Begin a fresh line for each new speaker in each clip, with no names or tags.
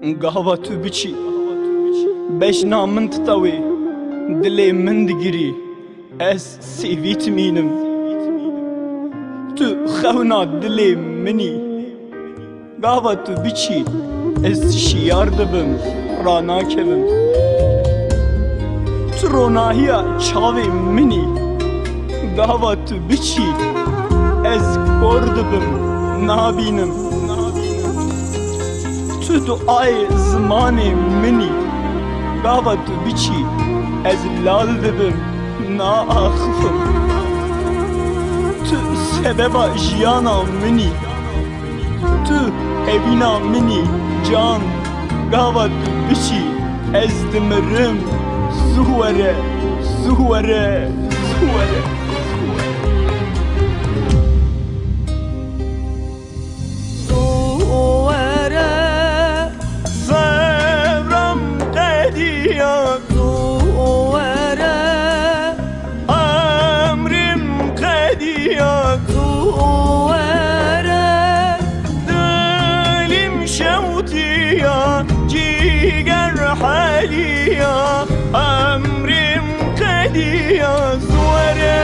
گاوا تو بچی بجنا من تطوی دلی من دگیری از سی ویتامینم تو خونا دلی منی گاوا تو بچی از شیار دبم رانا کبم تو روناهیا چاوی منی گاوا تو بچی از گردبم نابینم تو دعای زمان منی گاوا تو بچی از لال دبم نا آخفم تو سببا جیانا منی تو اوینا منی جان گاوا تو بچی از دمرم زوره زوره زوره حاليا أمري مقديا زوري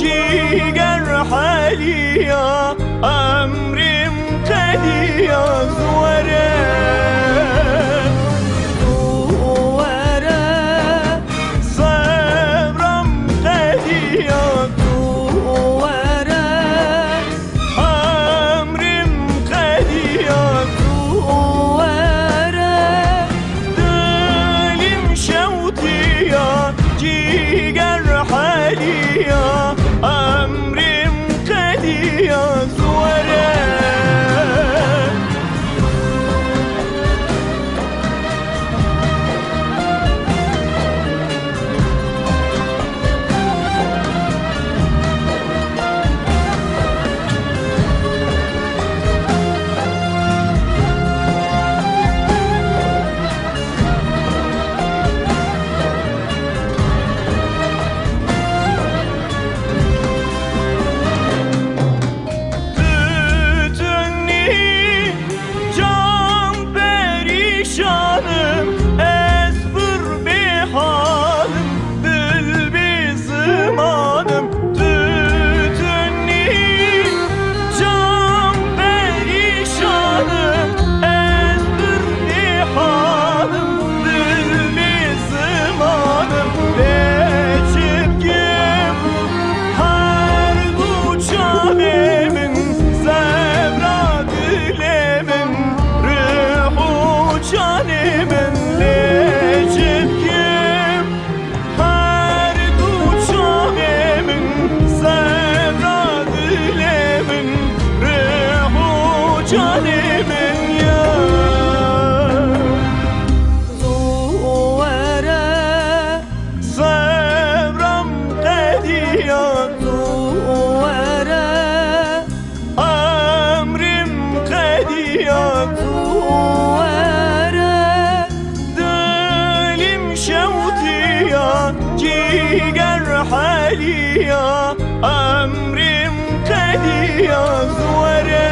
جيجر حاليا أمري مقديا زوري صبرا مقديا زوري أمري مقديا زوري دلي مشوتيا جيجر حاليا أمري مقديا جيجر حالي يا أمري مقالي يا زورا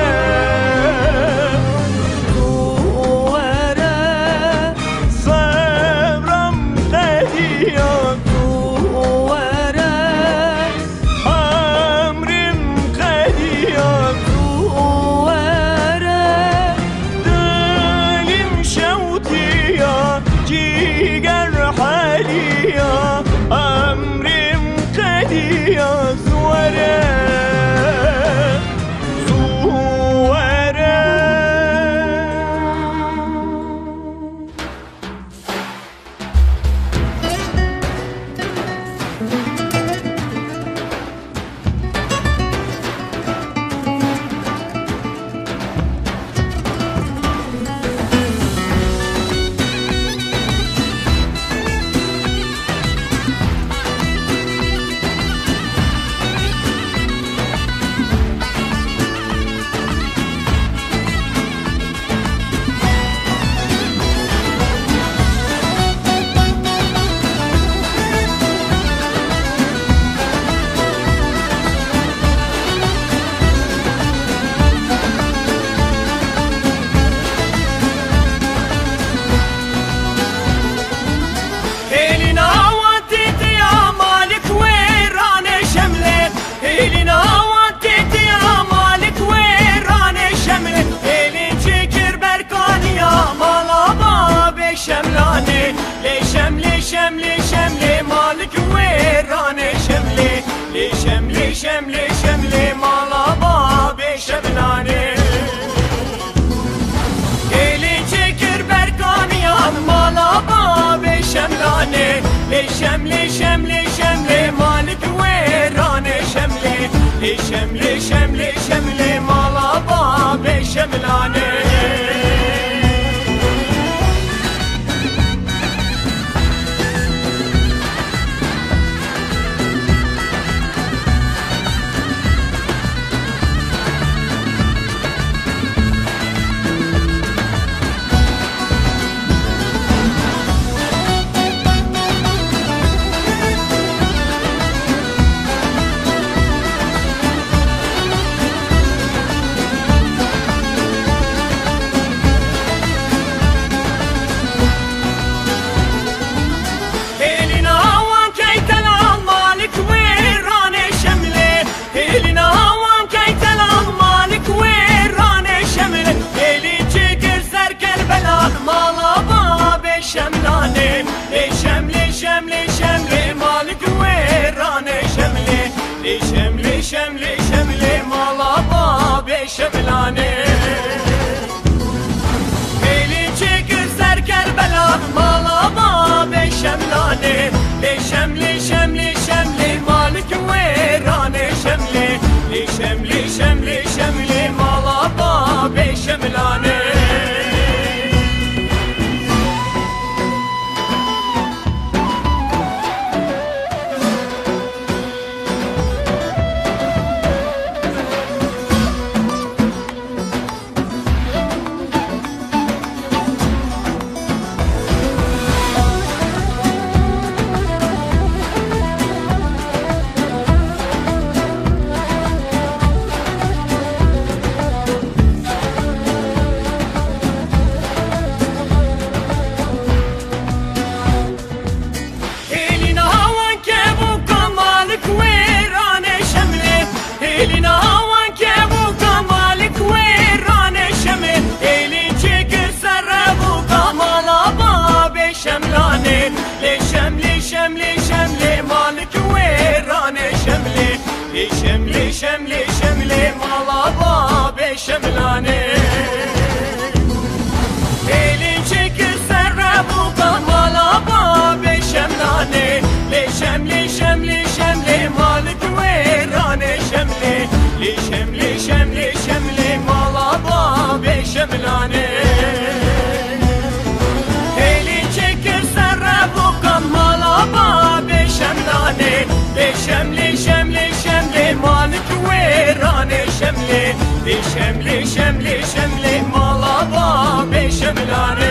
زورا صبرا مقالي يا زورا أمري مقالي يا زورا دالي مشوتي يا جيجر حالي يا أمري مقالي يا زورا شملي مالك ويراني شملي مالا بابي شملاني إلي çekir berkaniyan mala babi şemlani şemli malik verane şemli mala babi şemlani şemli malik verane şemli mala babi şemlane Eli çekir serker belan mala babi şemlane şemli malik verane şemli mala babi şemlane şemli malik verane şemli mala babi şemlane Elin çekir serre bu kamala babi şemlane şemli malik verane şemli mala babi şemlane Elin çekir serre bu kamala babi şemlane şemli malik verane şemli mala babi şemlane